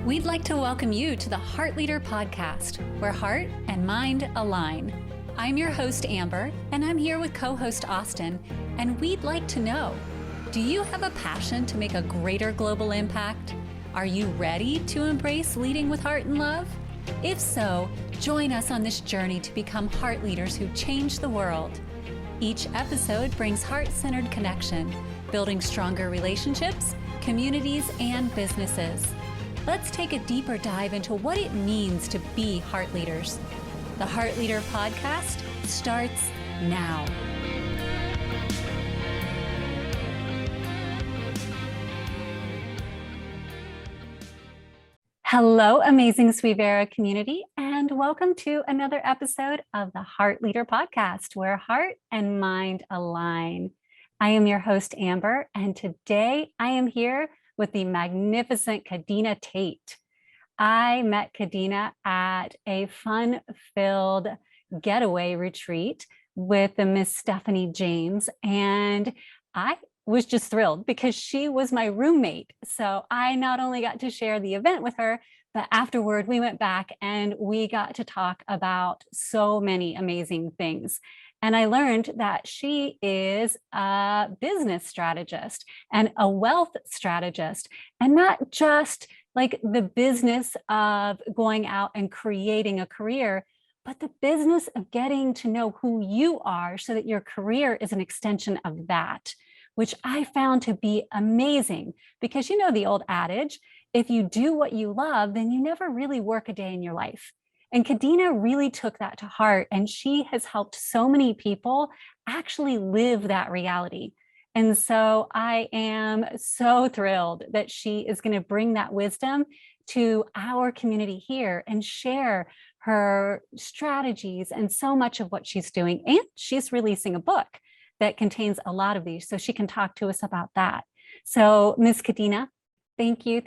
We'd like to welcome you to the Heart Leader Podcast, where heart and mind align. I'm your host, Amber, and I'm here with co-host Austin, and we'd like to know, do you have a passion to make a greater global impact? Are you ready to embrace leading with heart and love? If so, join us on this journey to become heart leaders who change the world. Each episode brings heart-centered connection, building stronger relationships, communities, and businesses. Let's take a deeper dive into what it means to be heart leaders. The Heart Leader Podcast starts now. Hello, amazing Suivera community, and welcome to another episode of the Heart Leader Podcast, where heart and mind align. I am your host, Amber, and today I am here with the magnificent Kadena Tate. I met Kadena at a fun-filled getaway retreat with the Miss Stephanie James, and I was just thrilled because she was my roommate. So I not only got to share the event with her, but afterward we went back and we got to talk about so many amazing things. And I learned that she is a business strategist and a wealth strategist, and not just like the business of going out and creating a career, but the business of getting to know who you are so that your career is an extension of that, which I found to be amazing because you know the old adage, if you do what you love, then you never really work a day in your life. And Kadena really took that to heart, and she has helped so many people actually live that reality. And so I am so thrilled that she is going to bring that wisdom to our community here and share her strategies and so much of what she's doing. And she's releasing a book that contains a lot of these, so she can talk to us about that. So Ms. Kadena, thank you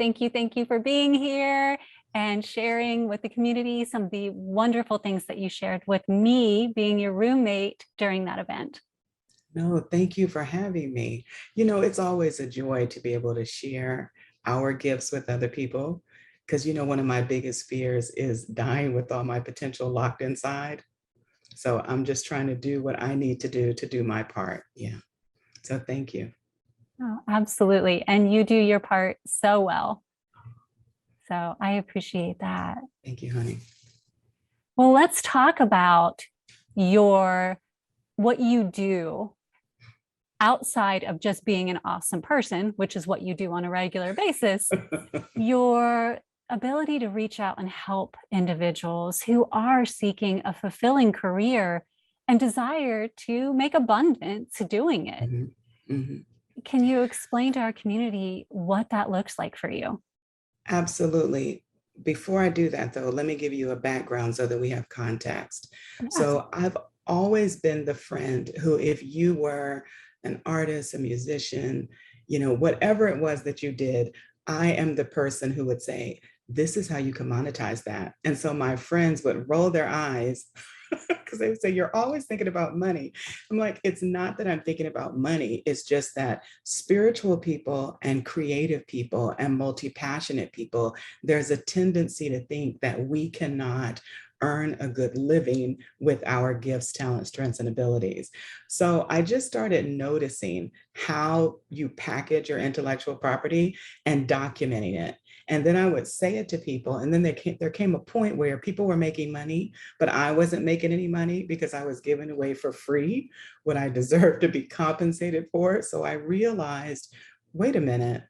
for being here and sharing with the community some of the wonderful things that you shared with me being your roommate during that event. No, thank you for having me. You know, it's always a joy to be able to share our gifts with other people because, you know, one of my biggest fears is dying with all my potential locked inside. So I'm just trying to do what I need to do my part. Yeah. So thank you. Oh, absolutely. And you do your part so well. So I appreciate that. Thank you, honey. Well, let's talk about what you do outside of just being an awesome person, which is what you do on a regular basis, your ability to reach out and help individuals who are seeking a fulfilling career and desire to make abundance doing it. Mm-hmm. Mm-hmm. Can you explain to our community what that looks like for you? Absolutely. Before I do that, though, let me give you a background so that we have context. Yes. So I've always been the friend who, if you were an artist, a musician, you know, whatever it was that you did, I am the person who would say, this is how you can monetize that. And so my friends would roll their eyes because they would say, you're always thinking about money. I'm like, it's not that I'm thinking about money. It's just that spiritual people and creative people and multi-passionate people, there's a tendency to think that we cannot earn a good living with our gifts, talents, strengths, and abilities. So I just started noticing how you package your intellectual property and documenting it. And then I would say it to people. And then there came a point where people were making money, but I wasn't making any money because I was giving away for free what I deserved to be compensated for. So I realized, wait a minute,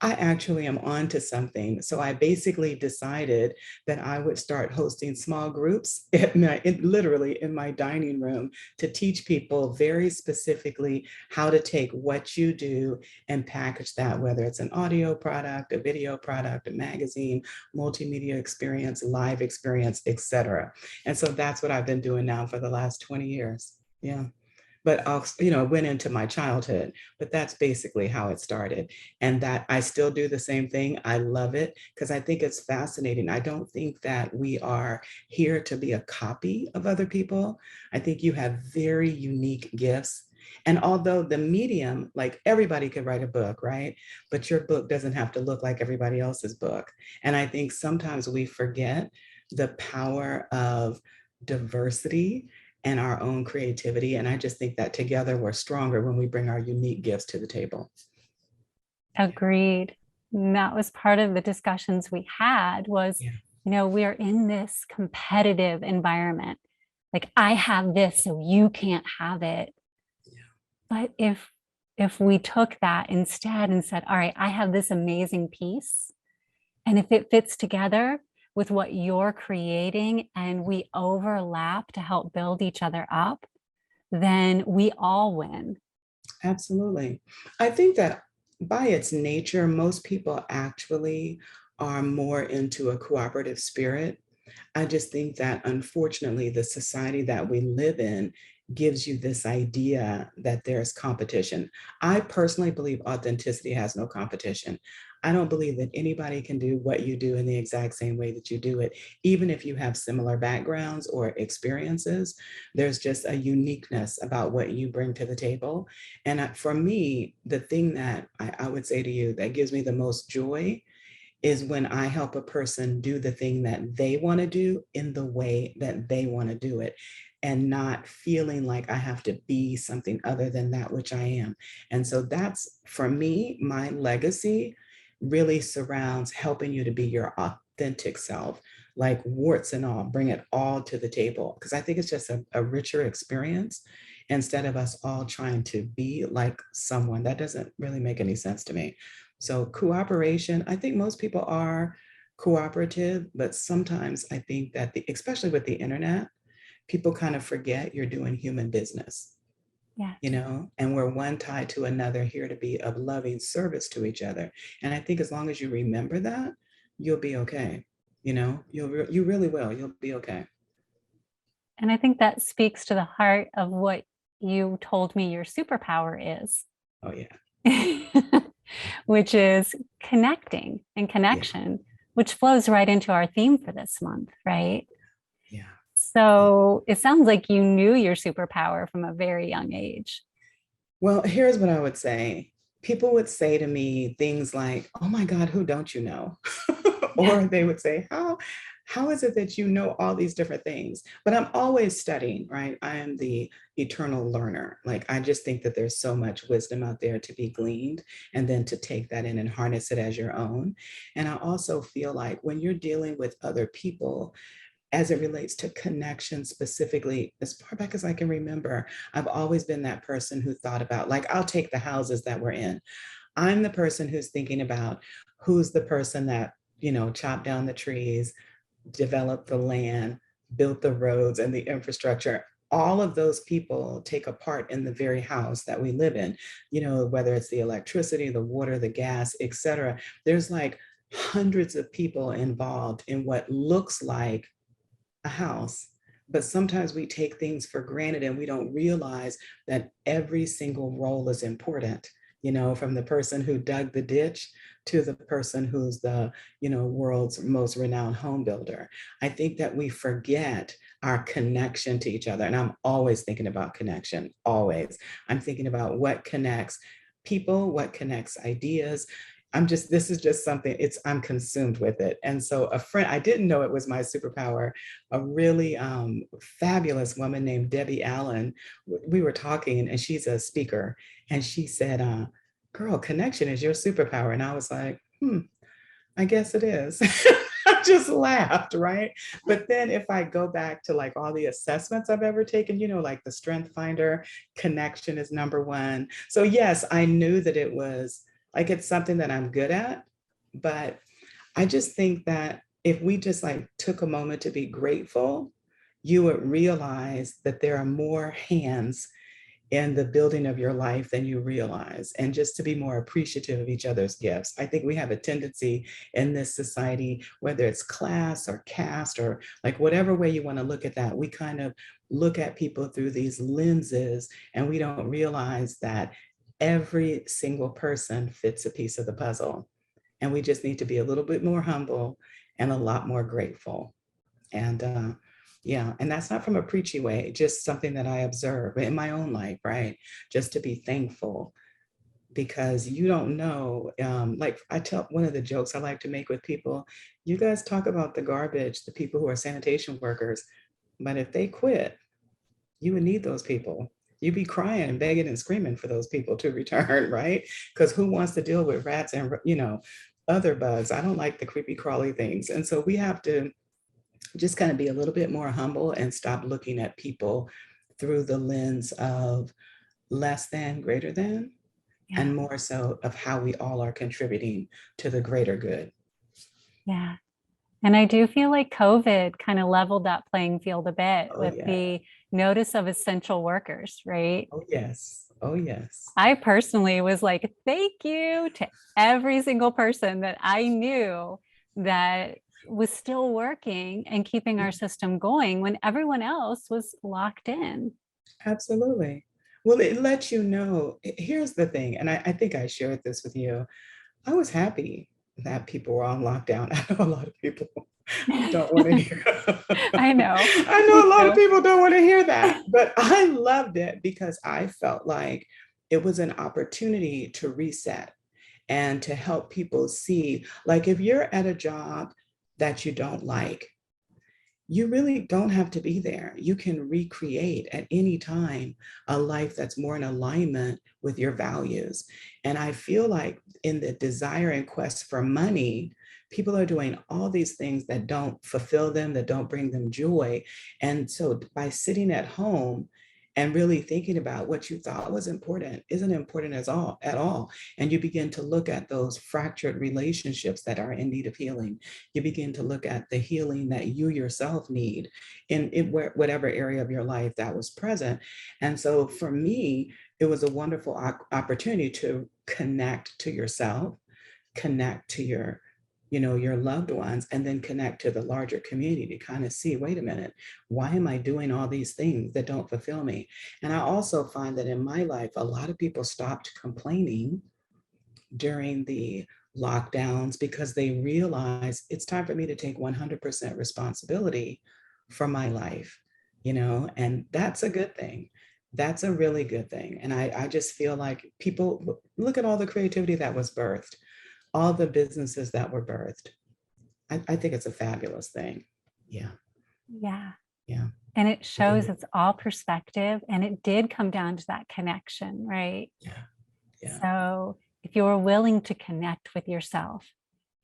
I actually am onto something. So I basically decided that I would start hosting small groups literally in my dining room to teach people very specifically how to take what you do and package that, whether it's an audio product, a video product, a magazine, multimedia experience, live experience, etc. And so that's what I've been doing now for the last 20 years. Yeah. But it went into my childhood, but that's basically how it started. And that I still do the same thing. I love it because I think it's fascinating. I don't think that we are here to be a copy of other people. I think you have very unique gifts And although the medium, like everybody could write a book, right? But your book doesn't have to look like everybody else's book. And I think sometimes we forget the power of diversity and our own creativity. And I just think that together we're stronger when we bring our unique gifts to the table. Agreed. And that was part of the discussions we had was, Yeah. we are in this competitive environment. Like I have this, so you can't have it. But if we took that instead and said, all right, I have this amazing piece, and if it fits together with what you're creating and we overlap to help build each other up, then we all win. Absolutely. I think that by its nature, most people actually are more into a cooperative spirit. I just think that unfortunately, the society that we live in gives you this idea that there's competition. I personally believe authenticity has no competition. I don't believe that anybody can do what you do in the exact same way that you do it, even if you have similar backgrounds or experiences. There's just a uniqueness about what you bring to the table. And for me, the thing that I would say to you that gives me the most joy is when I help a person do the thing that they want to do in the way that they want to do it, and not feeling like I have to be something other than that which I am. And so that's, for me, my legacy really surrounds helping you to be your authentic self, like warts and all, bring it all to the table. Because I think it's just a richer experience instead of us all trying to be like someone. That doesn't really make any sense to me. So cooperation, I think most people are cooperative, but sometimes I think that especially with the internet, people kind of forget you're doing human business, Yeah. and we're one tied to another here to be of loving service to each other. And I think as long as you remember that, you'll be okay. You really will. You'll be okay. And I think that speaks to the heart of what you told me your superpower is, Oh yeah. which is connecting and Yeah. connection, which flows right into our theme for this month, right? Yeah. So it sounds like you knew your superpower from a very young age. Well, here's what I would say. People would say to me things like, "Oh my God, who don't you know?" Yeah. Or they would say, how is it that you know all these different things? But I'm always studying, right? I am the eternal learner. Like, I just think that there's so much wisdom out there to be gleaned, and then to take that in and harness it as your own. And I also feel like when you're dealing with other people, as it relates to connection specifically, as far back as I can remember, I've always been that person who thought about, like, I'll take the houses that we're in. I'm the person who's thinking about who's the person that, chopped down the trees, developed the land, built the roads and the infrastructure. All of those people take a part in the very house that we live in, whether it's the electricity, the water, the gas, et cetera. There's like hundreds of people involved in what looks like a house. But sometimes we take things for granted and we don't realize that every single role is important, from the person who dug the ditch to the person who's the, world's most renowned home builder. I think that we forget our connection to each other. And I'm always thinking about connection, always. I'm thinking about what connects people, what connects ideas. This is just something, I'm consumed with it. And so a friend, I didn't know it was my superpower, a really fabulous woman named Debbie Allen, we were talking, and she's a speaker, and she said, girl, connection is your superpower. And I was like, I guess it is. I just laughed, right? But then if I go back to like all the assessments I've ever taken, like the Strength Finder, connection is number one. So yes, I knew that it was like, it's something that I'm good at, but I just think that if we just like took a moment to be grateful, you would realize that there are more hands in the building of your life than you realize, and just to be more appreciative of each other's gifts. I think we have a tendency in this society, whether it's class or caste or like whatever way you want to look at that, we kind of look at people through these lenses, and we don't realize that every single person fits a piece of the puzzle. And we just need to be a little bit more humble and a lot more grateful. And Yeah. And that's not from a preachy way, just something that I observe in my own life, right? Just to be thankful because you don't know. Like I tell one of the jokes I like to make with people, you guys talk about the garbage, the people who are sanitation workers, but if they quit, you would need those people. You'd be crying and begging and screaming for those people to return, right? Because who wants to deal with rats and, other bugs? I don't like the creepy crawly things. And so we have to just kind of be a little bit more humble and stop looking at people through the lens of less than, greater than, Yeah. and more so of how we all are contributing to the greater good. Yeah. And I do feel like COVID kind of leveled that playing field a bit Oh, with yeah. the notice of essential workers, right? Oh, yes. Oh, yes. I personally was like, thank you to every single person that I knew that was still working and keeping our system going when everyone else was locked in. Absolutely. Well, it lets you know. Here's the thing, and I think I shared this with you. I was happy that people were on lockdown. I know a lot of people don't want to hear. I know. I Me know a lot of too. people don't want to hear that, but I loved it because I felt like it was an opportunity to reset and to help people see, like, if you're at a job that you don't like, you really don't have to be there. You can recreate at any time a life that's more in alignment with your values. And I feel like in the desire and quest for money, people are doing all these things that don't fulfill them, that don't bring them joy. And so by sitting at home and really thinking about what you thought was important isn't important at all. And you begin to look at those fractured relationships that are in need of healing. You begin to look at the healing that you yourself need in whatever area of your life that was present. And so for me, it was a wonderful opportunity to connect to yourself, connect to your loved ones, and then connect to the larger community to kind of see, wait a minute, why am I doing all these things that don't fulfill me? And I also find that in my life, a lot of people stopped complaining during the lockdowns because they realize it's time for me to take 100% responsibility for my life, and that's a good thing. That's a really good thing. And I just feel like people look at all the creativity that was birthed, all the businesses that were birthed. I think it's a fabulous thing. Yeah, Yeah. yeah, And it I shows do. it's all perspective. And it did come down to that connection, right? Yeah, yeah, So if you're willing to connect with yourself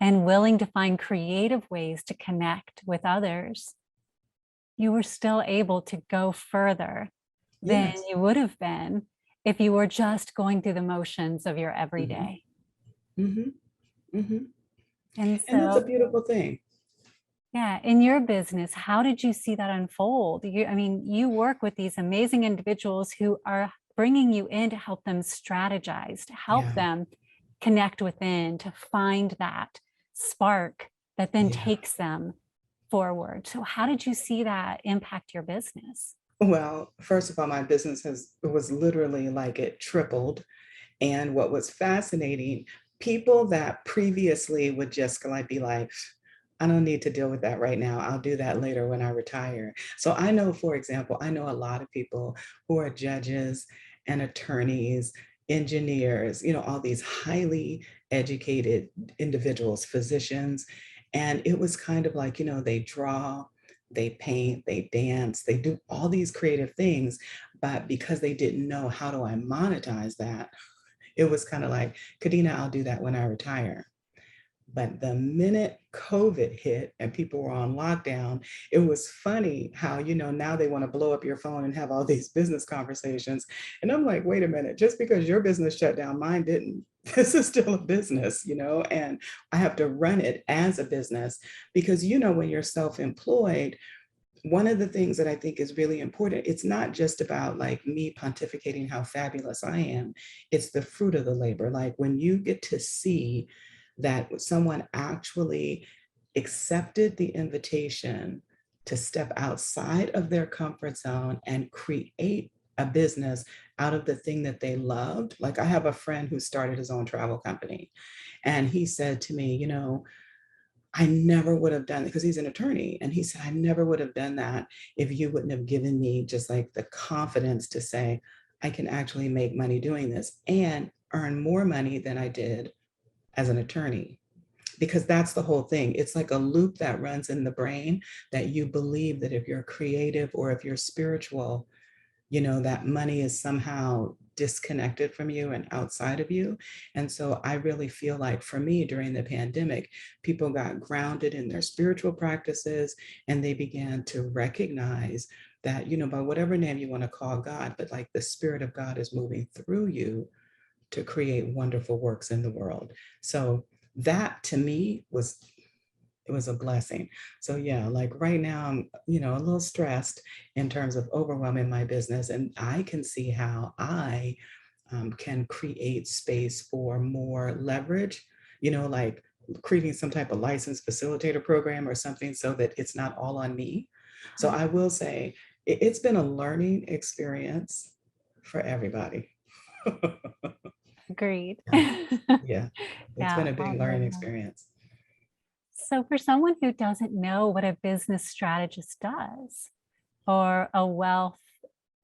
and willing to find creative ways to connect with others, you were still able to go further than yes. you would have been if you were just going through the motions of your Hmm. everyday. Hmm. Hmm. And And that's a so, beautiful thing. yeah, in your business, how did you see that unfold? I mean, you work with these amazing individuals who are bringing you in to help them strategize, to help Yeah, them connect within, to find that spark that then yeah. takes them forward. So, how did you see that impact your business? Well, first of all, my business was literally like it tripled. And what was fascinating, people that previously would just like be like, I don't need to deal with that right now. I'll do that later when I retire. So I know, for example, I know a lot of people who are judges and attorneys, engineers, all these highly educated individuals, physicians. And it was kind of like, they draw, they paint, they dance, they do all these creative things. But because they didn't know how do I monetize that, it was kind of like, Kadena, I'll do that when I retire. But the minute COVID hit and people were on lockdown, it was funny how, now they want to blow up your phone and have all these business conversations. And I'm like, wait a minute, just because your business shut down, mine didn't. This is still a business, and I have to run it as a business because, when you're self employed, one of the things that I think is really important, it's not just about like me pontificating how fabulous I am, it's the fruit of the labor. Like when you get to see that someone actually accepted the invitation to step outside of their comfort zone and create a business out of the thing that they loved. Like I have a friend who started his own travel company, and he said to me, I never would have done it, because he's an attorney. And he said, I never would have done that if you wouldn't have given me just like the confidence to say, I can actually make money doing this and earn more money than I did as an attorney. Because that's the whole thing. It's like a loop that runs in the brain, that you believe that if you're creative or if you're spiritual, that money is somehow disconnected from you and outside of you. And so I really feel like for me during the pandemic, people got grounded in their spiritual practices, and they began to recognize that, by whatever name you want to call God, but like the Spirit of God is moving through you to create wonderful works in the world. So that to me was a blessing. So yeah, like right now I'm, a little stressed in terms of overwhelming my business, and I can see how I can create space for more leverage, like creating some type of licensed facilitator program or something so that it's not all on me. So I will say it's been a learning experience for everybody. Agreed. Yeah, yeah, it's been Yeah, a all big very learning well. experience. So for someone who doesn't know what a business strategist does, or a wealth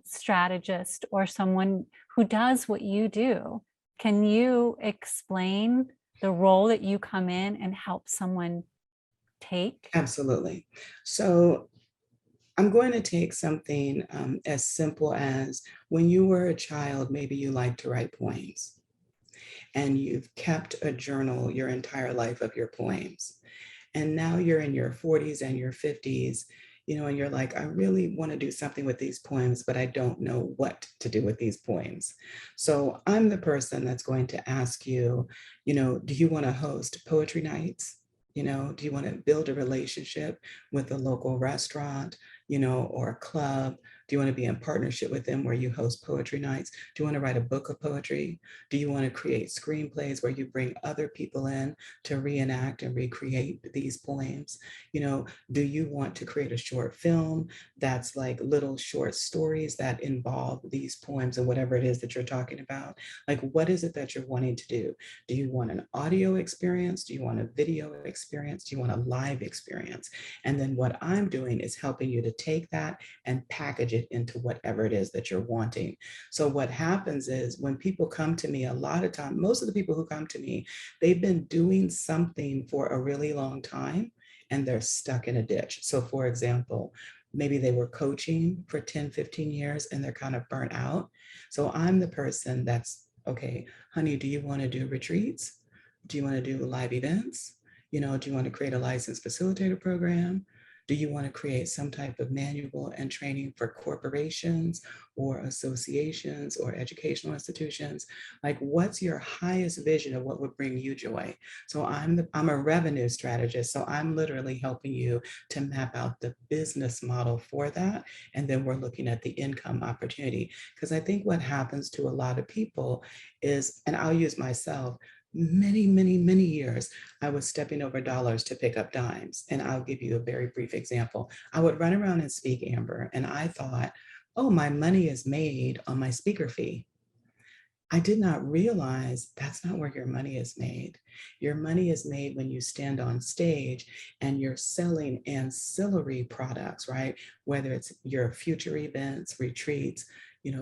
strategist, or someone who does what you do, can you explain the role that you come in and help someone take? Absolutely. So I'm going to take something as simple as when you were a child, maybe you liked to write poems, and you've kept a journal your entire life of your poems. And now you're in your 40s and your 50s, and you're like, I really want to do something with these poems, but I don't know what to do with these poems. So I'm the person that's going to ask you, do you want to host poetry nights? Do you want to build a relationship with a local restaurant, or a club? Do you want to be in partnership with them where you host poetry nights? Do you want to write a book of poetry? Do you want to create screenplays where you bring other people in to reenact and recreate these poems? Do you want to create a short film that's like little short stories that involve these poems and whatever it is that you're talking about? Like, what is it that you're wanting to do? Do you want an audio experience? Do you want a video experience? Do you want a live experience? And then what I'm doing is helping you to take that and package it into whatever it is that you're wanting. So what happens is when people come to me, a lot of time, most of the people who come to me, they've been doing something for a really long time and they're stuck in a ditch. So for example, maybe they were coaching for 10, 15 years and they're kind of burnt out. So I'm the person that's, okay, honey, do you want to do retreats? Do you want to do live events? Do you want to create a licensed facilitator program? Do you want to create some type of manual and training for corporations or associations or educational institutions? Like, what's your highest vision of what would bring you joy? So I'm a revenue strategist. So I'm literally helping you to map out the business model for that. And then we're looking at the income opportunity. Because I think what happens to a lot of people is, and I'll use myself, many, many, many years, I was stepping over dollars to pick up dimes. And I'll give you a very brief example. I would run around and speak, Amber, and I thought, oh, my money is made on my speaker fee. I did not realize that's not where your money is made. Your money is made when you stand on stage and you're selling ancillary products, right? Whether it's your future events, retreats,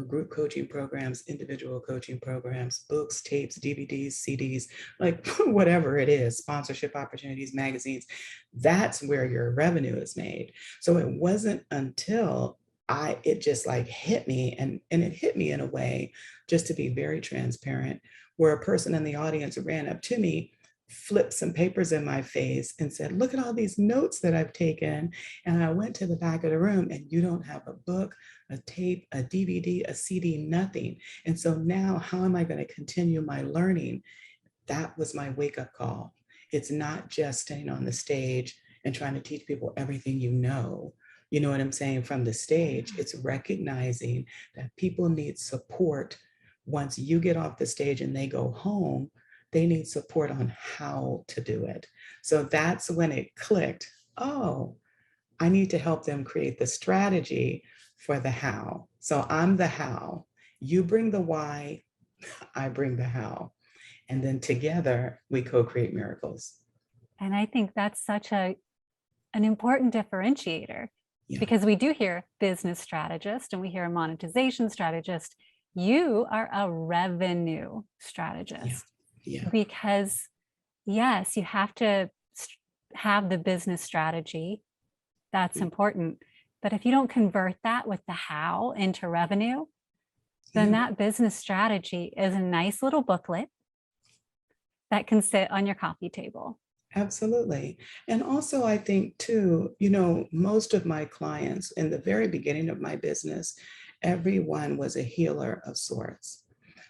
group coaching programs, individual coaching programs, books, tapes, DVDs, CDs, like whatever it is, sponsorship opportunities, magazines. That's where your revenue is made. So it wasn't until it just like hit me, and it hit me in a way, just to be very transparent, where a person in the audience ran up to me, flipped some papers in my face and said, look at all these notes that I've taken. And I went to the back of the room and you don't have a book, a tape, a DVD, a CD, nothing. And so now how am I going to continue my learning? That was my wake up call. It's not just standing on the stage and trying to teach people everything you know. You know what I'm saying? From the stage, it's recognizing that people need support. Once you get off the stage and they go home, they need support on how to do it. So that's when it clicked. Oh, I need to help them create the strategy for the how. So I'm the how. You bring the why, I bring the how. And then together we co-create miracles. And I think that's such an important differentiator, Yeah. because we do hear business strategist and we hear monetization strategist. You are a revenue Yeah. strategist, Yeah. because yes, you have to have the business strategy. That's important. But if you don't convert that with the how into revenue, then Yeah. that business strategy is a nice little booklet that can sit on your coffee table. Absolutely. And also, I think too, most of my clients in the very beginning of my business, everyone was a healer of sorts.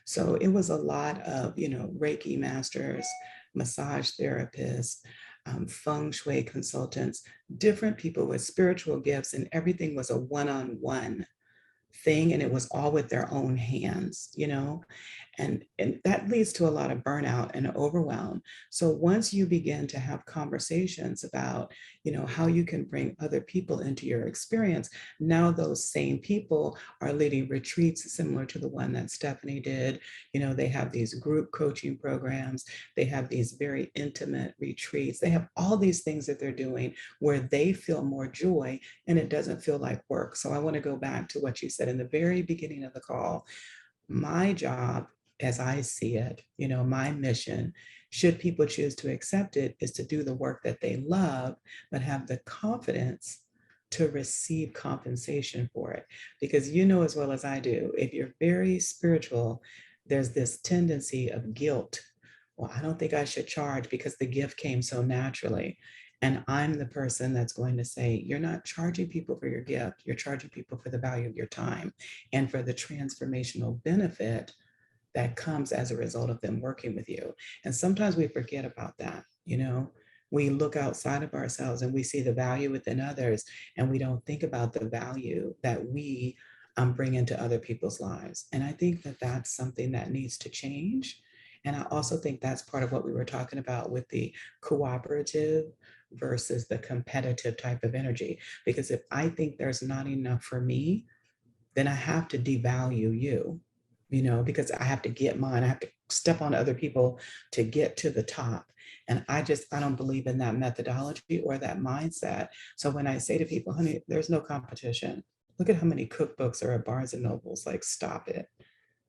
So it was a lot of, Reiki masters, massage therapists, feng shui consultants, different people with spiritual gifts, and everything was a one-on-one thing, and it was all with their own hands. And that leads to a lot of burnout and overwhelm. So once you begin to have conversations about how you can bring other people into your experience, now those same people are leading retreats similar to the one that Stephanie did. They have these group coaching programs, they have these very intimate retreats, they have all these things that they're doing where they feel more joy and it doesn't feel like work. So I want to go back to what you said in the very beginning of the call. My job, as I see it, my mission, should people choose to accept it, is to do the work that they love, but have the confidence to receive compensation for it. Because you know as well as I do, if you're very spiritual, there's this tendency of guilt. Well, I don't think I should charge because the gift came so naturally. And I'm the person that's going to say, you're not charging people for your gift, you're charging people for the value of your time and for the transformational benefit that comes as a result of them working with you. And sometimes we forget about that. We look outside of ourselves and we see the value within others, and we don't think about the value that we bring into other people's lives. And I think that that's something that needs to change. And I also think that's part of what we were talking about with the cooperative versus the competitive type of energy. Because if I think there's not enough for me, then I have to devalue you, because I have to get mine. I have to step on other people to get to the top. And I don't believe in that methodology or that mindset. So when I say to people, honey, there's no competition. Look at how many cookbooks are at Barnes and Nobles. Like, stop it.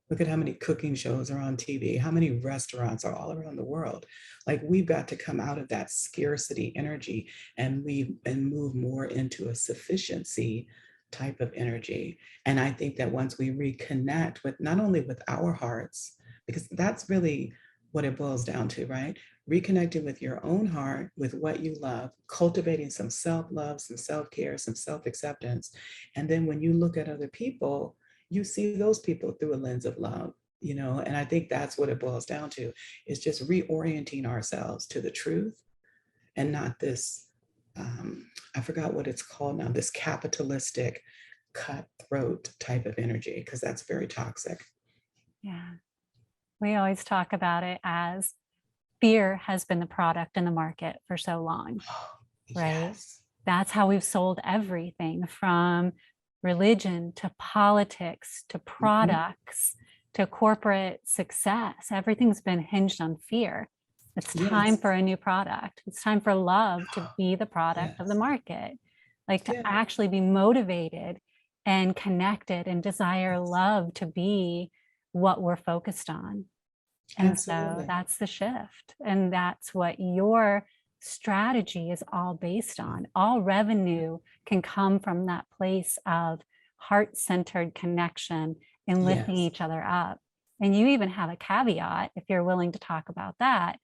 Look at how many cooking shows are on TV, how many restaurants are all around the world. Like, we've got to come out of that scarcity energy and move more into a sufficiency type of energy. And I think that once we reconnect with not only with our hearts, because that's really what it boils down to, right? Reconnecting with your own heart, with what you love, cultivating some self-love, some self-care, some self-acceptance. And then when you look at other people, you see those people through a lens of love. And I think that's what it boils down to, is just reorienting ourselves to the truth and not this, I forgot what it's called now, this capitalistic cutthroat type of energy, because that's very toxic. Yeah. We always talk about it as fear has been the product in the market for so long, right? Yes. That's how we've sold everything from religion to politics to Mhm. products to corporate success. Everything's been hinged on fear. It's time Yes. for a new product. It's time for love to be the product of the Yes. market, like to Yeah. actually be motivated and connected and desire Yes. love to be what we're focused on. And so Absolutely. that's the shift. And that's what your strategy is all based on. All revenue can come from that place of heart-centered connection and lifting Yes. each other up. And you even have a caveat, if you're willing to talk about that,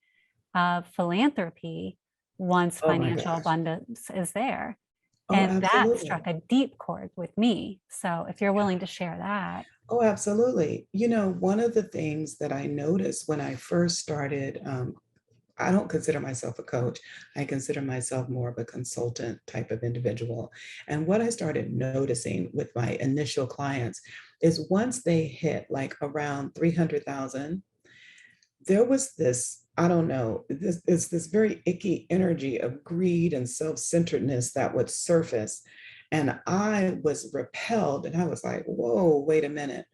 of philanthropy once Oh my financial gosh. abundance is there. Oh, And that absolutely. struck a deep chord with me. So if you're willing to share that. Oh, absolutely. One of the things that I noticed when I first started, I don't consider myself a coach. I consider myself more of a consultant type of individual. And what I started noticing with my initial clients is once they hit like around 300,000, there was this, I don't know, this very icky energy of greed and self-centeredness that would surface. And I was repelled and I was like, whoa, wait a minute.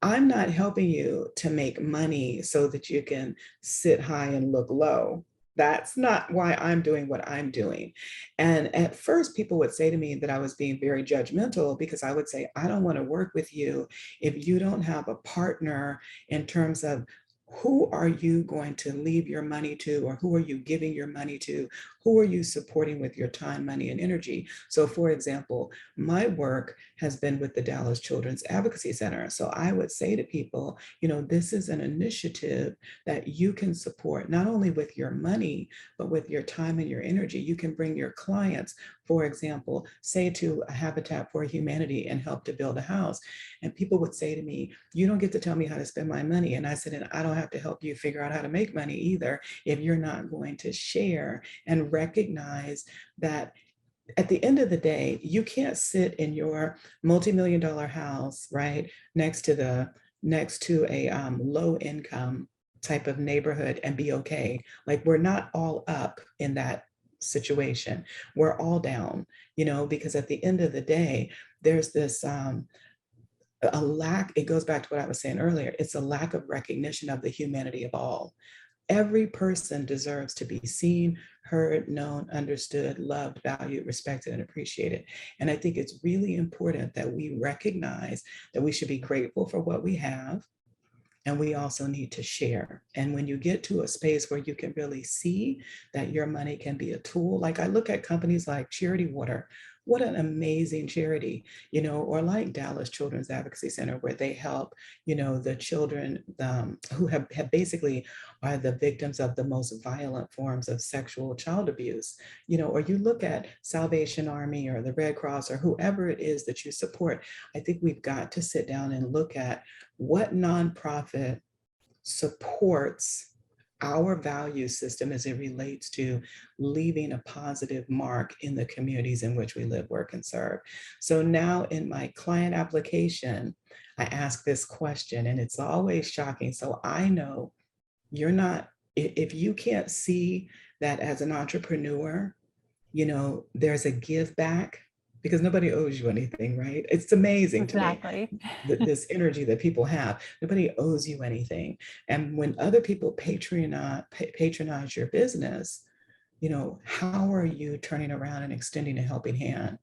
I'm not helping you to make money so that you can sit high and look low. That's not why I'm doing what I'm doing. And at first, people would say to me that I was being very judgmental because I would say, I don't want to work with you if you don't have a partner in terms of who are you going to leave your money to, or who are you giving your money to? Who are you supporting with your time, money, and energy? So, for example, my work has been with the Dallas Children's Advocacy Center. So I would say to people, this is an initiative that you can support not only with your money, but with your time and your energy. You can bring your clients, for example, say to a Habitat for Humanity and help to build a house. And people would say to me, you don't get to tell me how to spend my money. And I said, and I don't have to help you figure out how to make money either if you're not going to share and recognize that at the end of the day, you can't sit in your multi-million dollar house, right, next to a low income type of neighborhood and be okay. Like, we're not all up in that situation. We're all down, because at the end of the day, there's this a lack, it goes back to what I was saying earlier, it's a lack of recognition of the humanity of all. Every person deserves to be seen, heard, known, understood, loved, valued, respected, and appreciated. And I think it's really important that we recognize that we should be grateful for what we have. And we also need to share. And when you get to a space where you can really see that your money can be a tool, like I look at companies like Charity Water, what an amazing charity, or like Dallas Children's Advocacy Center, where they help, the children who have basically are the victims of the most violent forms of sexual child abuse, or you look at Salvation Army or the Red Cross or whoever it is that you support. I think we've got to sit down and look at what nonprofit supports our value system as it relates to leaving a positive mark in the communities in which we live, work, and serve. So now in my client application, I ask this question, and it's always shocking. So I know you're not, if you can't see that as an entrepreneur, there's a give back, because nobody owes you anything, right? It's amazing to me, Exactly. this energy that people have. Nobody owes you anything. And when other people patronize your business, how are you turning around and extending a helping hand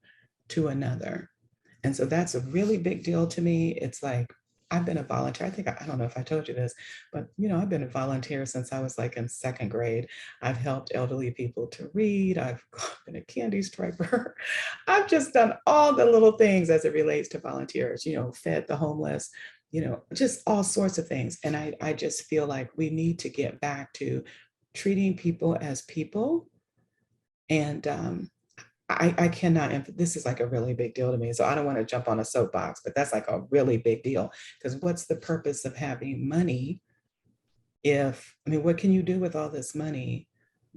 to another? And so that's a really big deal to me. It's like, I've been a volunteer. I don't know if I told you this, but I've been a volunteer since I was like in second grade. I've helped elderly people to read. I've been a candy striper. I've just done all the little things as it relates to volunteers, fed the homeless, just all sorts of things. And I just feel like we need to get back to treating people as people. And I cannot, this is like a really big deal to me. So I don't want to jump on a soapbox, but that's like a really big deal. Because what's the purpose of having money what can you do with all this money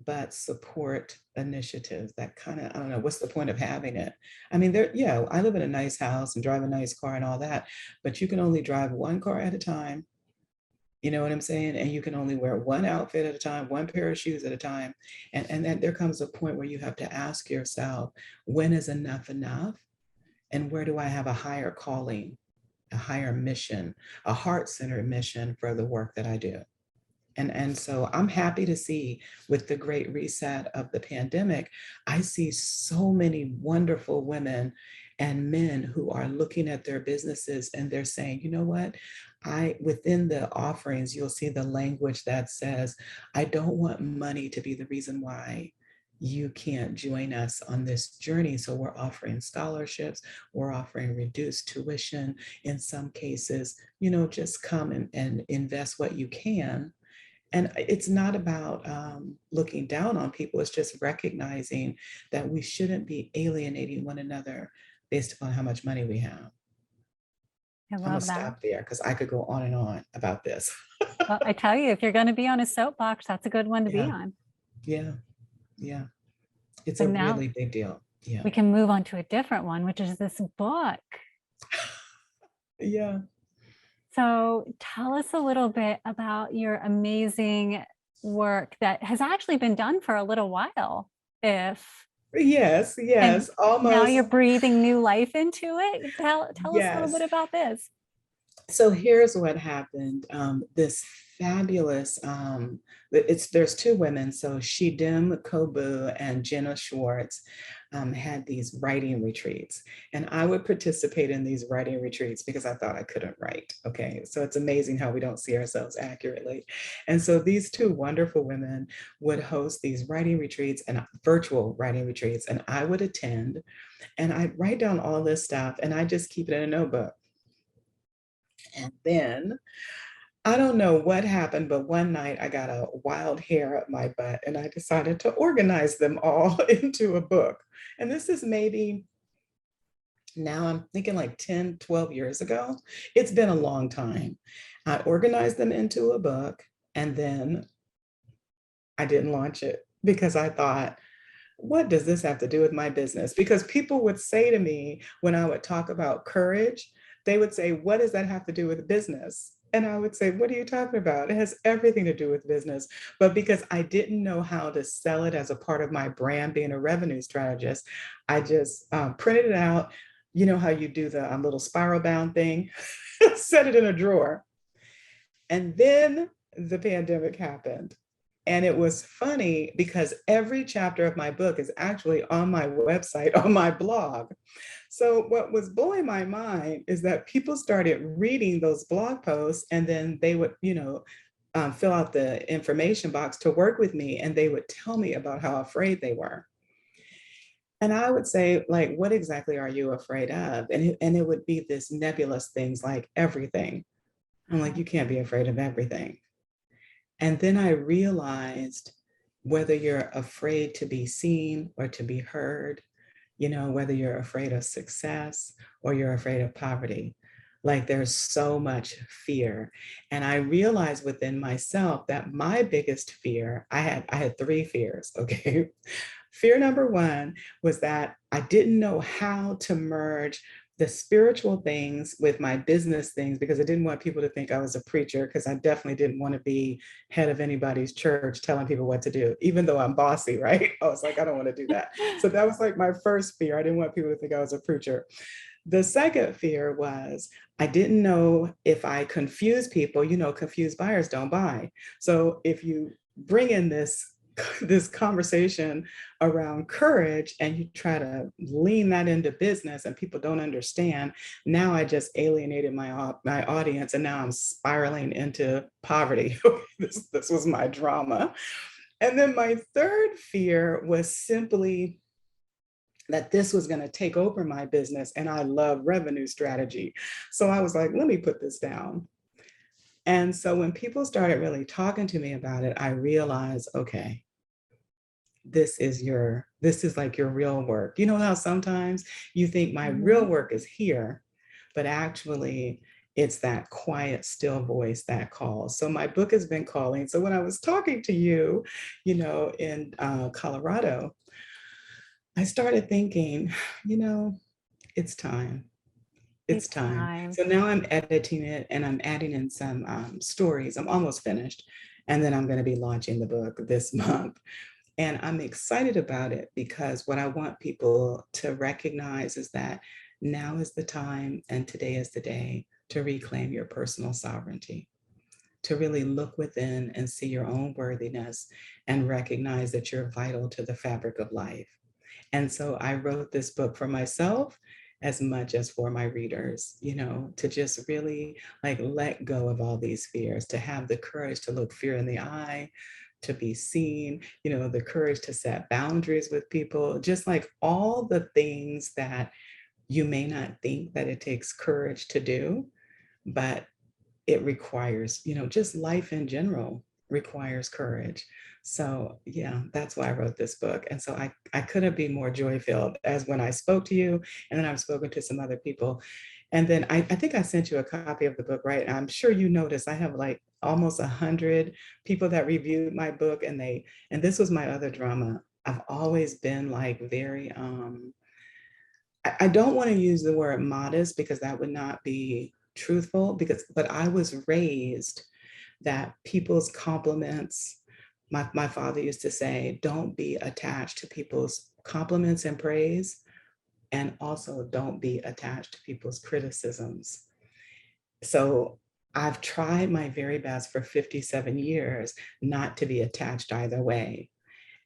but support initiatives that kind of, I don't know, what's the point of having it? I live in a nice house and drive a nice car and all that, but you can only drive one car at a time. You know what I'm saying? And you can only wear one outfit at a time, one pair of shoes at a time. And then there comes a point where you have to ask yourself, when is enough enough? And where do I have a higher calling, a higher mission, a heart-centered mission for the work that I do? And so I'm happy to see, with the great reset of the pandemic, I see so many wonderful women and men who are looking at their businesses and they're saying, you know what, within the offerings, you'll see the language that says, I don't want money to be the reason why you can't join us on this journey. So we're offering scholarships, we're offering reduced tuition. In some cases, just come and invest what you can. And it's not about looking down on people. It's just recognizing that we shouldn't be alienating one another based upon how much money we have. I I'm gonna love that. stop there because I could go on and on about this. Well, I tell you, if you're going to be on a soapbox, that's a good one to be Yeah, on. yeah, yeah. It's But a now really big deal. Yeah, we can move on to a different one, which is this book. yeah. So tell us a little bit about your amazing work that has actually been done for a little while. If Yes, and yes, now almost. you're breathing new life into it. Tell us a little bit Yes. about this. So here's what happened. This fabulous, there's two women. So Shidim Kobu and Jenna Schwartz had these writing retreats, and I would participate in these writing retreats because I thought I couldn't write. Okay, so it's amazing how we don't see ourselves accurately. And so these two wonderful women would host these writing retreats and virtual writing retreats, and I would attend, and I'd write down all this stuff, and I just keep it in a notebook. And then I don't know what happened, but one night I got a wild hair up my butt and I decided to organize them all into a book. And this is maybe, now I'm thinking like 10, 12 years ago. It's been a long time. I organized them into a book and then I didn't launch it because I thought, what does this have to do with my business? Because people would say to me when I would talk about courage, they would say, what does that have to do with business? And I would say, what are you talking about? It has everything to do with business. But because I didn't know how to sell it as a part of my brand, being a revenue strategist, I just printed it out. You know how you do the little spiral bound thing, set it in a drawer. And then the pandemic happened. And it was funny because every chapter of my book is actually on my website, on my blog. So, what was blowing my mind is that people started reading those blog posts and then they would, fill out the information box to work with me and they would tell me about how afraid they were. And I would say, like, what exactly are you afraid of? And it would be this nebulous things like everything. I'm like, you can't be afraid of everything. And then I realized whether you're afraid to be seen or to be heard, whether you're afraid of success or you're afraid of poverty, like there's so much fear. And I realized within myself that my biggest fear, I had three fears, okay? Fear number one was that I didn't know how to merge the spiritual things with my business things because I didn't want people to think I was a preacher because I definitely didn't want to be head of anybody's church telling people what to do, even though I'm bossy, right? I was like, I don't want to do that. So that was like my first fear. I didn't want people to think I was a preacher. The second fear was I didn't know if I confused people, confused buyers don't buy. So if you bring in this conversation around courage and you try to lean that into business and people don't understand, now I just alienated my audience and now I'm spiraling into poverty. This was my drama. And then my third fear was simply that this was going to take over my business and I love revenue strategy. So I was like, let me put this down. And so when people started really talking to me about it, I realized, okay, this is like your real work. You know how sometimes you think my real work is here, but actually it's that quiet, still voice that calls. So my book has been calling. So when I was talking to you, in Colorado, I started thinking, it's time. It's It's time. time. So now I'm editing it and I'm adding in some stories. I'm almost finished. And then I'm going to be launching the book this month. And I'm excited about it because what I want people to recognize is that now is the time and today is the day to reclaim your personal sovereignty, to really look within and see your own worthiness and recognize that you're vital to the fabric of life. And so I wrote this book for myself as much as for my readers, to just really like let go of all these fears, to have the courage to look fear in the eye, to be seen, the courage to set boundaries with people, just like all the things that you may not think that it takes courage to do, but it requires, just life in general requires courage. So yeah, that's why I wrote this book. And so I couldn't be more joy filled as when I spoke to you, and then I've spoken to some other people. And then I think I sent you a copy of the book, right? I'm sure you noticed I have like almost 100 people that reviewed my book, and this was my other drama. I've always been like very I don't want to use the word modest because that would not be truthful, but I was raised that people's compliments, my father used to say, don't be attached to people's compliments and praise, and also don't be attached to people's criticisms. So I've tried my very best for 57 years not to be attached either way.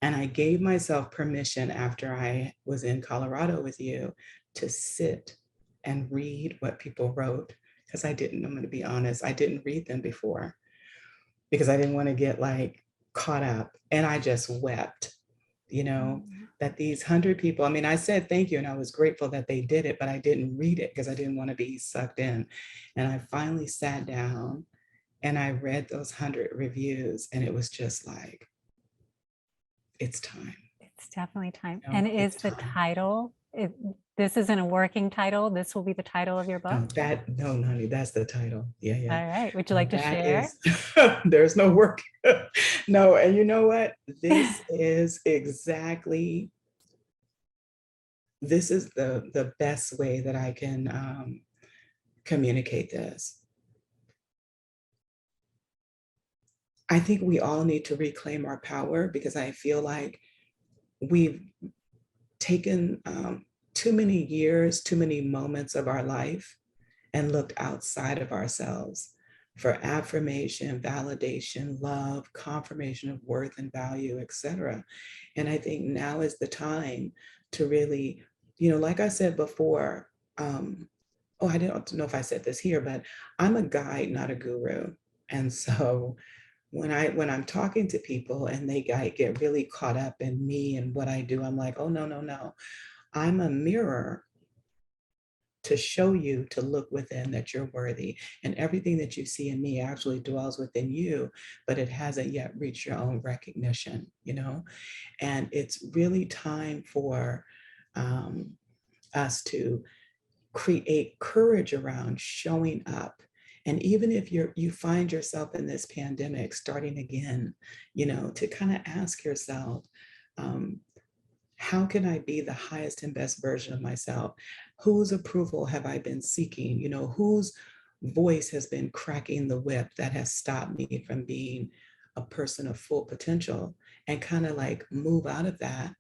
And I gave myself permission after I was in Colorado with you to sit and read what people wrote because I'm going to be honest, I didn't read them before because I didn't want to get like caught up. And I just wept, you know, that these 100 people, I mean, I said thank you and I was grateful that they did it, but I didn't read it because I didn't want to be sucked in. And I finally sat down and I read those 100 reviews and it was just like, it's time. It's definitely time. You know, And is it's the time. title, this isn't a working title, this will be the title of your book? No, honey, that's the title. Yeah, yeah. All right. Would you like to That share? is, there's no work. No, and you know what? This is the best way that I can communicate this. I think we all need to reclaim our power because I feel like we've taken too many years, too many moments of our life and looked outside of ourselves for affirmation, validation, love, confirmation of worth and value, etc. And I think now is the time to really, like I said before, I don't know if I said this here, but I'm a guide, not a guru. And so when I'm talking to people and they get really caught up in me and what I do, I'm like, oh no, no, no. I'm a mirror to show you to look within that you're worthy. And everything that you see in me actually dwells within you, but it hasn't yet reached your own recognition, And it's really time for us to create courage around showing up. And even if you find yourself in this pandemic starting again, to kind of ask yourself, how can I be the highest and best version of myself? Whose approval have I been seeking? Whose voice has been cracking the whip that has stopped me from being a person of full potential, and kind of like move out of that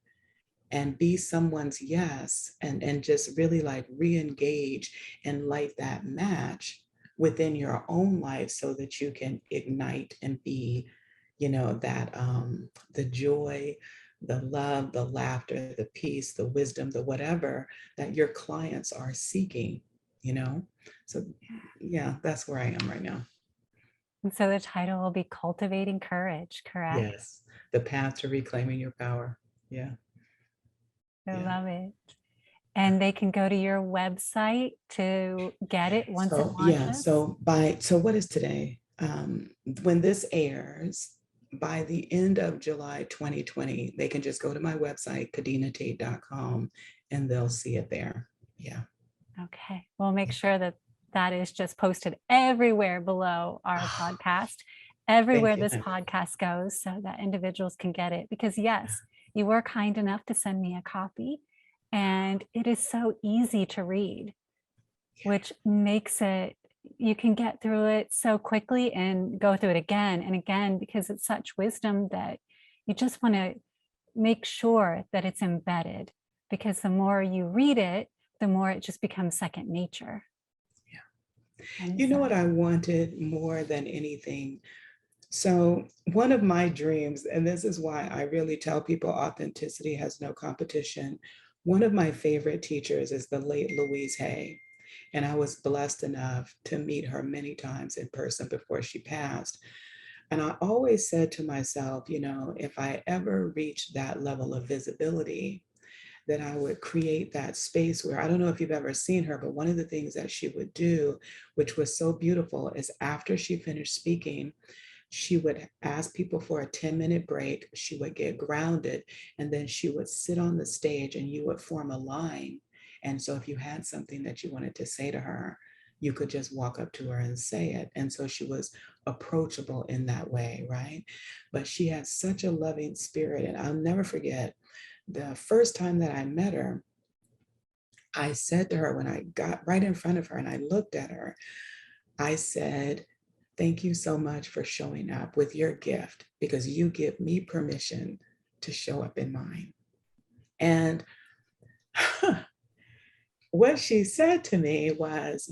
and be someone's yes, and just really like re-engage and light that match within your own life so that you can ignite and be, that the joy, the love, the laughter, the peace, the wisdom, the whatever that your clients are seeking, So yeah, that's where I am right now. And so the title will be Cultivating Courage, correct? Yes, the path to reclaiming your power. Yeah. I Yeah. love it. And they can go to your website to get it once it So yeah, launches. so what is today? When this airs, by the end of July 2020, they can just go to my website, kadenatate.com, and they'll see it there. Yeah. Okay. We'll make sure that that is just posted everywhere below our podcast, everywhere Thank you, this honey. podcast goes, so that individuals can get it. Because yes, you were kind enough to send me a copy, and it is so easy to read, which makes it, you can get through it so quickly and go through it again and again, because it's such wisdom that you just want to make sure that it's embedded, because the more you read it, the more it just becomes second nature. Yeah. And You know so, what I wanted more than anything? So one of my dreams, and this is why I really tell people authenticity has no competition. One of my favorite teachers is the late Louise Hay. And I was blessed enough to meet her many times in person before she passed. And I always said to myself, if I ever reach that level of visibility, that I would create that space where, I don't know if you've ever seen her, but one of the things that she would do, which was so beautiful, is after she finished speaking, she would ask people for a 10-minute break. She would get grounded, and then she would sit on the stage and you would form a line. And so if you had something that you wanted to say to her, you could just walk up to her and say it. And so she was approachable in that way, right? But she had such a loving spirit. And I'll never forget the first time that I met her, I said to her when I got right in front of her and I looked at her, I said, thank you so much for showing up with your gift, because you give me permission to show up in mine. And what she said to me was,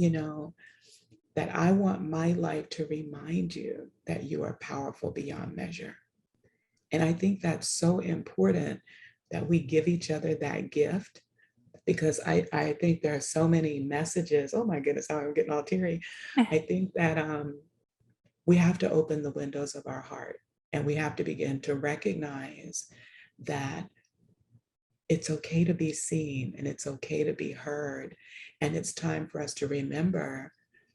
that I want my life to remind you that you are powerful beyond measure. And I think that's so important that we give each other that gift, because I think there are so many messages. Oh my goodness, how I'm getting all teary. I think that we have to open the windows of our heart, and we have to begin to recognize that it's okay to be seen and it's okay to be heard. And it's time for us to remember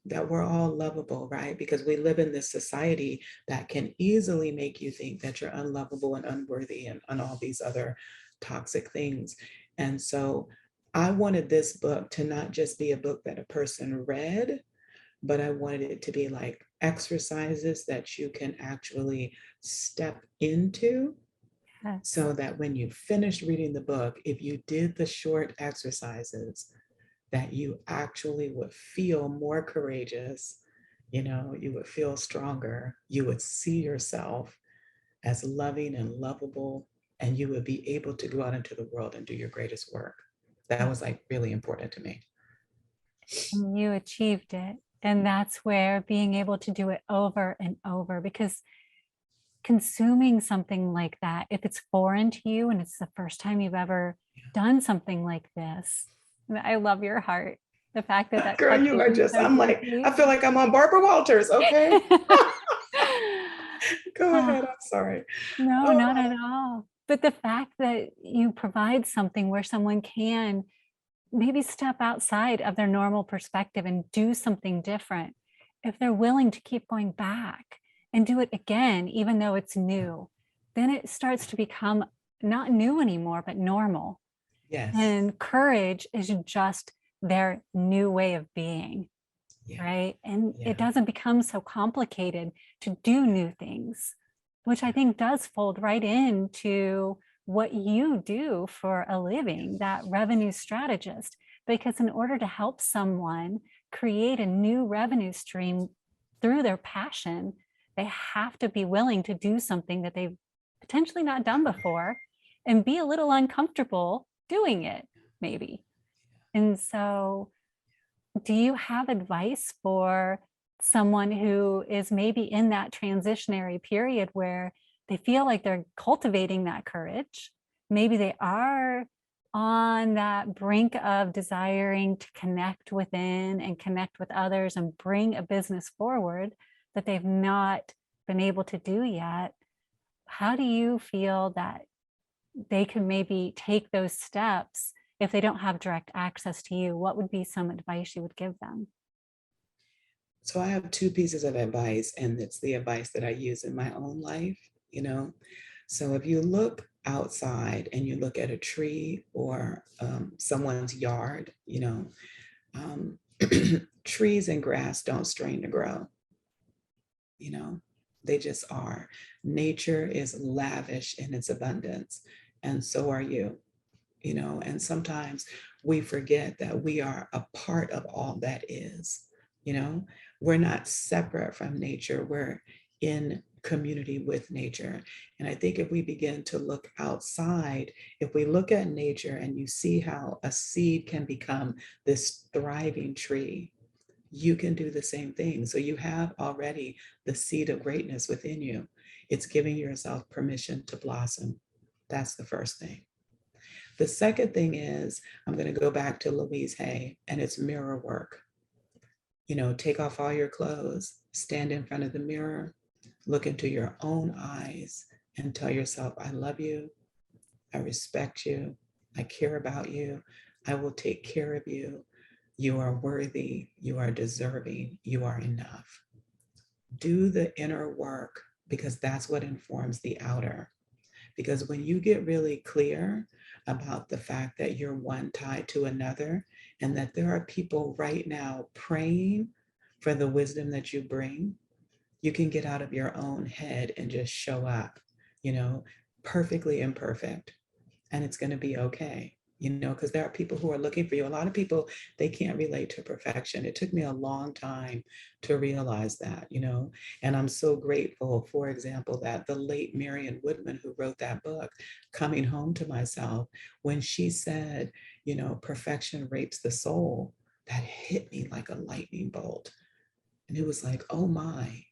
that we're all lovable, right? Because we live in this society that can easily make you think that you're unlovable and unworthy and all these other toxic things. And so I wanted this book to not just be a book that a person read, but I wanted it to be like exercises that you can actually step into, Yes. so that when you finish reading the book, if you did the short exercises, that you actually would feel more courageous, you would feel stronger, you would see yourself as loving and lovable, and you would be able to go out into the world and do your greatest work. That was like really important to me. And you achieved it. And that's where being able to do it over and over, because consuming something like that, if it's foreign to you and it's the first time you've ever done something like this, I love your heart. The fact that that Girl, you touches are you just, so I'm like, deeply. I feel like I'm on Barbara Walters, okay? Go ahead, I'm sorry. No, not Oh, at all. But the fact that you provide something where someone can maybe step outside of their normal perspective and do something different, if they're willing to keep going back and do it again, even though it's new, then it starts to become not new anymore, but normal. yes. And courage is just their new way of being, Yeah, right? And it yeah, doesn't become so complicated to do new things, which I think does fold right into what you do for a living, that revenue strategist. Because in order to help someone create a new revenue stream through their passion, they have to be willing to do something that they've potentially not done before and be a little uncomfortable doing it, maybe. And so do you have advice for someone who is maybe in that transitionary period where they feel like they're cultivating that courage? Maybe they are on that brink of desiring to connect within and connect with others and bring a business forward that they've not been able to do yet. How do you feel that they can maybe take those steps if they don't have direct access to you? What would be some advice you would give them? so I have two pieces of advice, and it's the advice that I use in my own life, So if you look outside and you look at a tree or someone's yard, um, trees and grass don't strain to grow, you know, they just are. Nature is lavish in its abundance, and so are you. And sometimes we forget that we are a part of all that is. you know we're not separate from nature, we're in community with nature. And I think if we begin to look outside, if we look at nature and you see how a seed can become this thriving tree, you can do the same thing. So you have already the seed of greatness within you. It's giving yourself permission to blossom. That's the first thing. The second thing is, I'm going to go back to Louise Hay, and it's mirror work. Take off all your clothes, stand in front of the mirror, look into your own eyes, and tell yourself, I love you, I respect you, I care about you, I will take care of you. You are worthy, you are deserving, you are enough. Do the inner work, because that's what informs the outer. Because when you get really clear about the fact that you're one tied to another, and that there are people right now praying for the wisdom that you bring, you can get out of your own head and just show up, you know, perfectly imperfect. And it's going to be okay. Because there are people who are looking for you. A lot of people, they can't relate to perfection. It took me a long time to realize that, and I'm so grateful, for example, that the late Marion Woodman, who wrote that book, Coming Home to Myself, when she said, perfection rapes the soul, that hit me like a lightning bolt. And it was like, oh my,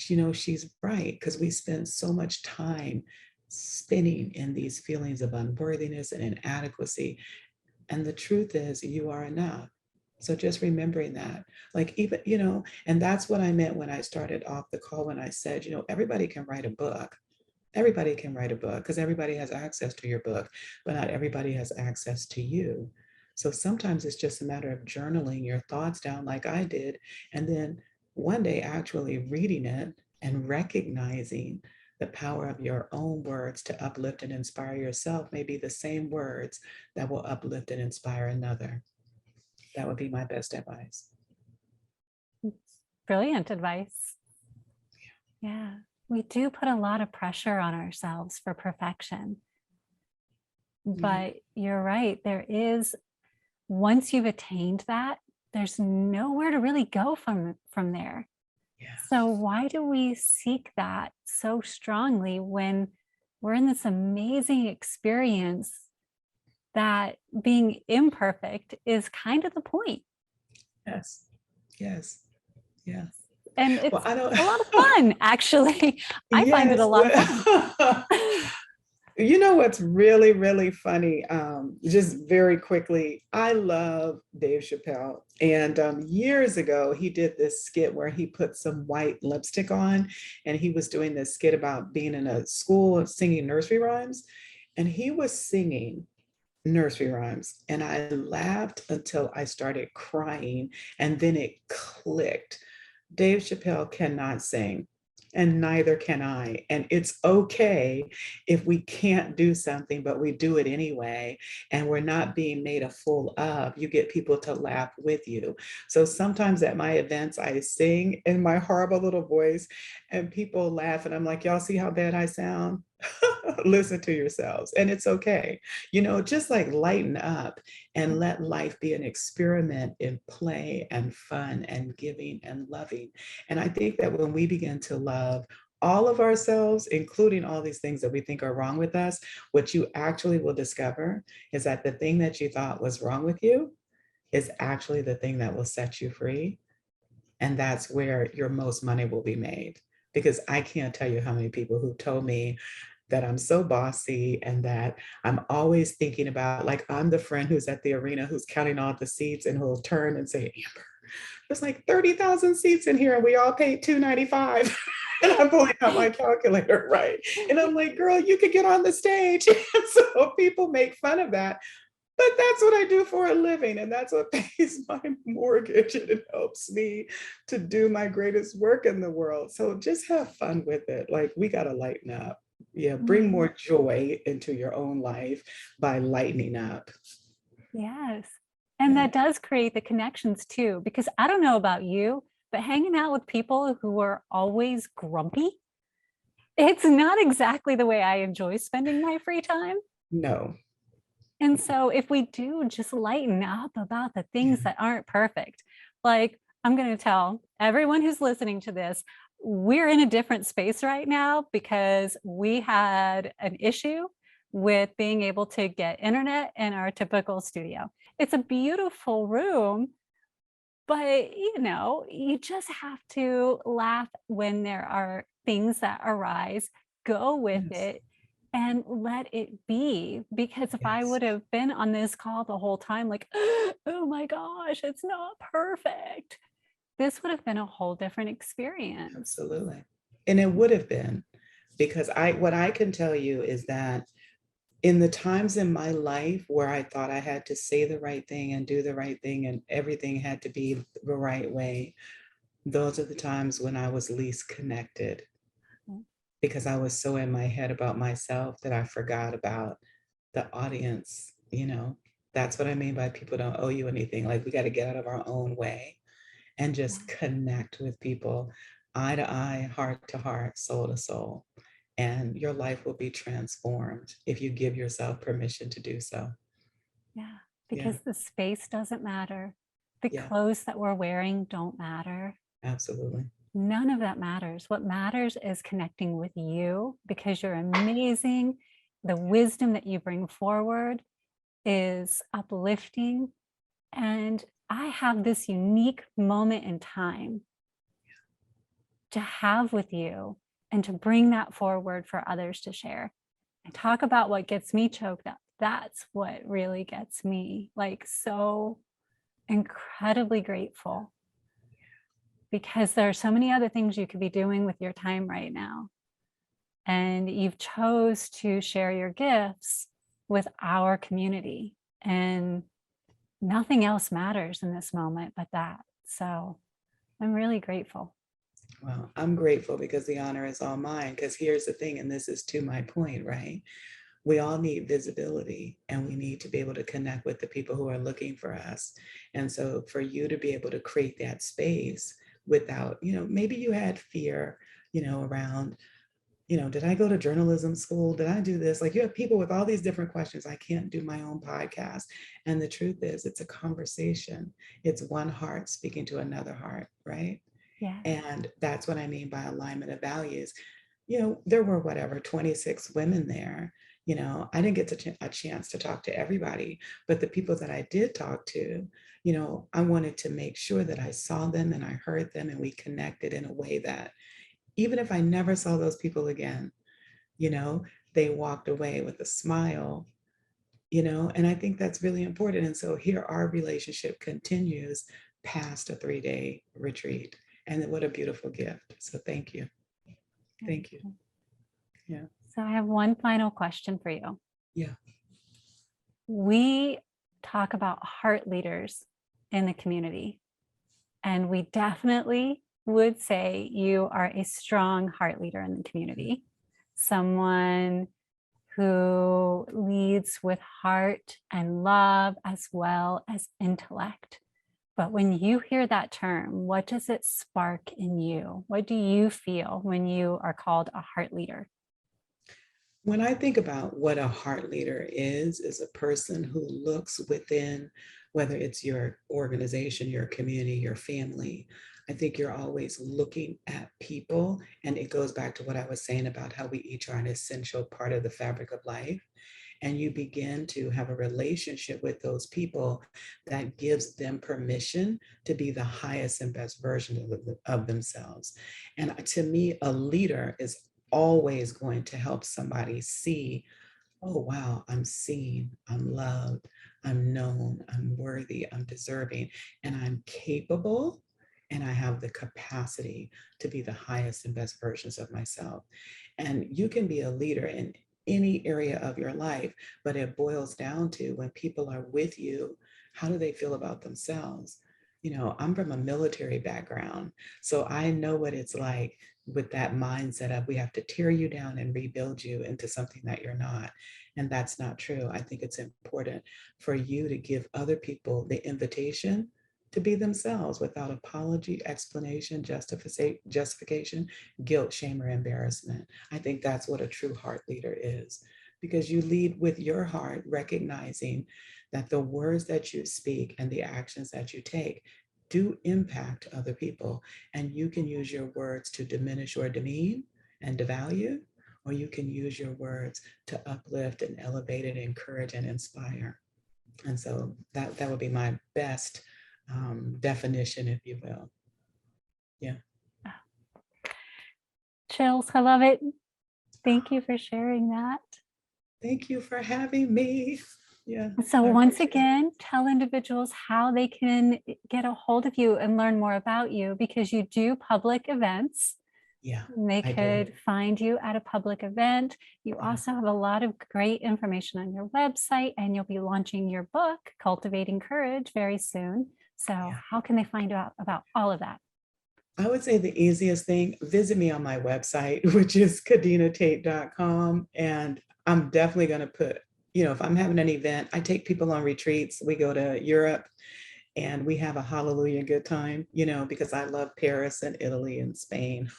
you know, she's right. Because we spend so much time spinning in these feelings of unworthiness and inadequacy. And the truth is, you are enough. So just remembering that, like, even, you know, and that's what I meant when I started off the call, when I said, you know, everybody can write a book. Everybody can write a book because everybody has access to your book, but not everybody has access to you. So sometimes it's just a matter of journaling your thoughts down like I did, and then one day actually reading it and recognizing the power of your own words to uplift and inspire yourself may be the same words that will uplift and inspire another. That would be my best advice. Brilliant advice. Yeah, we do put a lot of pressure on ourselves for perfection. Yeah. But you're right, there is, once you've attained that, there's nowhere to really go from there. Yeah. So why do we seek that so strongly when we're in this amazing experience that being imperfect is kind of the point? Yes. Yes. Yeah. And Well, it's I don't. a lot of fun, actually. I find it a Yes. lot of fun. You know what's really, really funny? Just very quickly, I love Dave Chappelle. And years ago, he did this skit where he put some white lipstick on, and he was doing this skit about being in a school singing nursery rhymes. And he was singing nursery rhymes. And I laughed until I started crying. And then it clicked. Dave Chappelle cannot sing, and neither can I. And it's okay if we can't do something, but we do it anyway, and we're not being made a fool of. You get people to laugh with you. So sometimes at my events, I sing in my horrible little voice, and people laugh, and I'm like, y'all see how bad I sound? Listen to yourselves, and it's okay. You know, just like lighten up and let life be an experiment in play and fun and giving and loving. And I think that when we begin to love all of ourselves, including all these things that we think are wrong with us, what you actually will discover is that the thing that you thought was wrong with you is actually the thing that will set you free. And that's where your most money will be made. Because I can't tell you how many people who told me that I'm so bossy and that I'm always thinking about, like, I'm the friend who's at the arena who's counting all the seats and who'll turn and say, Amber, there's like 30,000 seats in here and we all paid $295. And I'm pulling out my calculator, right? And I'm like, girl, you could get on the stage. And so people make fun of that. But that's what I do for a living. And that's what pays my mortgage. And it helps me to do my greatest work in the world. So just have fun with it. Like, we got to lighten up. Yeah, bring more joy into your own life by lightening up. Yes. And Yeah. that does create the connections too, because I don't know about you, but hanging out with people who are always grumpy, it's not exactly the way I enjoy spending my free time. No. And so if we do just lighten up about the things Yeah. that aren't perfect, like I'm going to tell everyone who's listening to this, we're in a different space right now because we had an issue with being able to get internet in our typical studio. It's a beautiful room, but you know, you just have to laugh when there are things that arise, go with Yes. it and let it be. Because if I Yes. would have been on this call the whole time, like, oh my gosh, it's not perfect, this would have been a whole different experience. Absolutely. And it would have been, because what I can tell you is that in the times in my life where I thought I had to say the right thing and do the right thing and everything had to be the right way, those are the times when I was least connected, because I was so in my head about myself that I forgot about the audience. You know, that's what I mean by people don't owe you anything. Like, we got to get out of our own way and just connect with people, eye to eye, heart to heart, soul to soul. And your life will be transformed if you give yourself permission to do so. Yeah, Yeah. because the space doesn't matter. The Yeah. clothes that we're wearing don't matter. Absolutely. None of that matters. What matters is connecting with you because you're amazing. The wisdom that you bring forward is uplifting. And I have this unique moment in time to have with you and to bring that forward for others to share. And talk about what gets me choked up. That's what really gets me like so incredibly grateful, because there are so many other things you could be doing with your time right now. And you've chose to share your gifts with our community, and nothing else matters in this moment but that. So I'm really grateful. Well, I'm grateful because the honor is all mine. Because here's the thing, and this is to my point, right? We all need visibility, and we need to be able to connect with the people who are looking for us. And so for you to be able to create that space without, maybe you had fear, around, did I go to journalism school? Did I do this? Like, you have people with all these different questions. I can't do my own podcast. And the truth is, it's a conversation. It's one heart speaking to another heart, right? Yeah. And that's what I mean by alignment of values. There were 26 women there. I didn't get a chance to talk to everybody, but the people that I did talk to, I wanted to make sure that I saw them and I heard them and we connected in a way that even if I never saw those people again, they walked away with a smile, and I think that's really important. And so here our relationship continues past a 3-day retreat. And what a beautiful gift. So thank you. Thank you. Yeah. So I have one final question for you. Yeah. We talk about heart leaders in the community, and we definitely would say you are a strong heart leader in the community, someone who leads with heart and love as well as intellect. But when you hear that term, what does it spark in you? What do you feel when you are called a heart leader? When I think about what a heart leader is a person who looks within, whether it's your organization, your community, your family. I think you're always looking at people. And it goes back to what I was saying about how we each are an essential part of the fabric of life. And you begin to have a relationship with those people that gives them permission to be the highest and best version of themselves. And to me, a leader is always going to help somebody see, oh, wow, I'm seen, I'm loved, I'm known, I'm worthy, I'm deserving, and I'm capable, and I have the capacity to be the highest and best versions of myself. And you can be a leader in any area of your life, but it boils down to when people are with you, how do they feel about themselves? I'm from a military background, so I know what it's like with that mindset of we have to tear you down and rebuild you into something that you're not. And that's not true. I think it's important for you to give other people the invitation to be themselves without apology, explanation, justification, guilt, shame, or embarrassment. I think that's what a true heart leader is, because you lead with your heart, recognizing that the words that you speak and the actions that you take do impact other people. And you can use your words to diminish or demean and devalue, or you can use your words to uplift and elevate and encourage and inspire. And so that would be my best definition, if you will. Yeah. Chills, I love it. Thank you for sharing that. Thank you for having me. Yeah. So once again, tell individuals how they can get a hold of you and learn more about you, because you do public events. Yeah. And they could find you at a public event. You also have a lot of great information on your website, and you'll be launching your book, Cultivating Courage, very soon. So how can they find out about all of that? I would say the easiest thing, visit me on my website, which is kadenatate.com. And I'm definitely going to put, if I'm having an event, I take people on retreats. We go to Europe and we have a hallelujah good time, because I love Paris and Italy and Spain.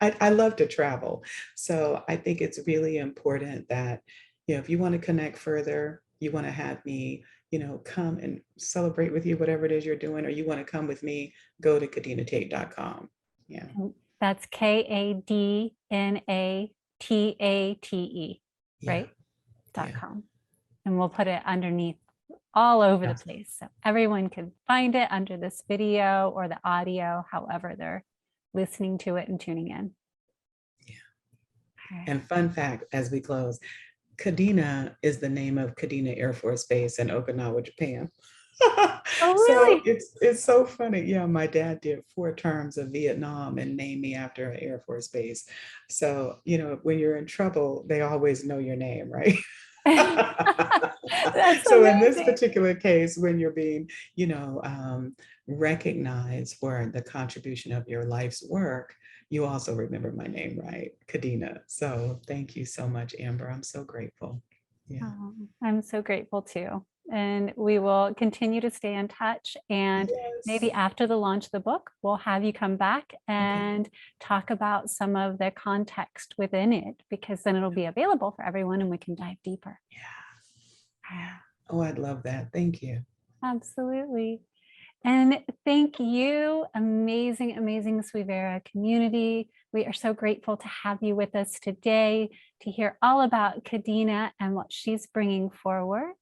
I love to travel. So I think it's really important that, if you want to connect further, you want to have me, come and celebrate with you, whatever it is you're doing, or you want to come with me, go to kadenatate.com. Yeah. That's KADNATATE, right? .com. And we'll put it underneath all over the place, so everyone can find it under this video or the audio, however they're listening to it and tuning in. Yeah. All right. And fun fact as we close, Kadena is the name of Kadena Air Force Base in Okinawa, Japan. Oh, So really? it's so funny. Yeah, my dad did 4 terms of Vietnam and named me after an Air Force base. So, when you're in trouble, they always know your name, right? That's So in this amazing. particular case, when you're being, recognized for the contribution of your life's work, you also remember my name, right? Kadena. So thank you so much, Amber. I'm so grateful. Yeah. Oh, I'm so grateful too. And we will continue to stay in touch. And maybe Yes. after the launch of the book, we'll have you come back Okay. and talk about some of the context within it, because then it'll be available for everyone and we can dive deeper. Yeah. Yeah. Ah, Oh, I'd love that. Thank you. absolutely. And thank you, amazing, amazing Suivera community. We are so grateful to have you with us today to hear all about Kadena and what she's bringing forward.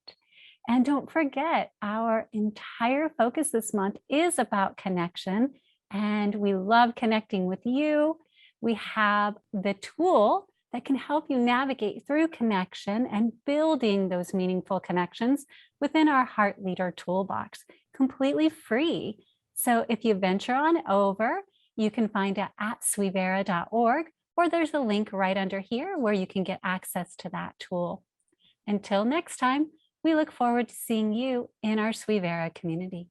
And don't forget, our entire focus this month is about connection, and we love connecting with you. We have the tool that can help you navigate through connection and building those meaningful connections within our Heart Leader Toolbox, completely free. So if you venture on over, you can find it at suivera.org, or there's a link right under here where you can get access to that tool. Until next time, we look forward to seeing you in our Suivera community.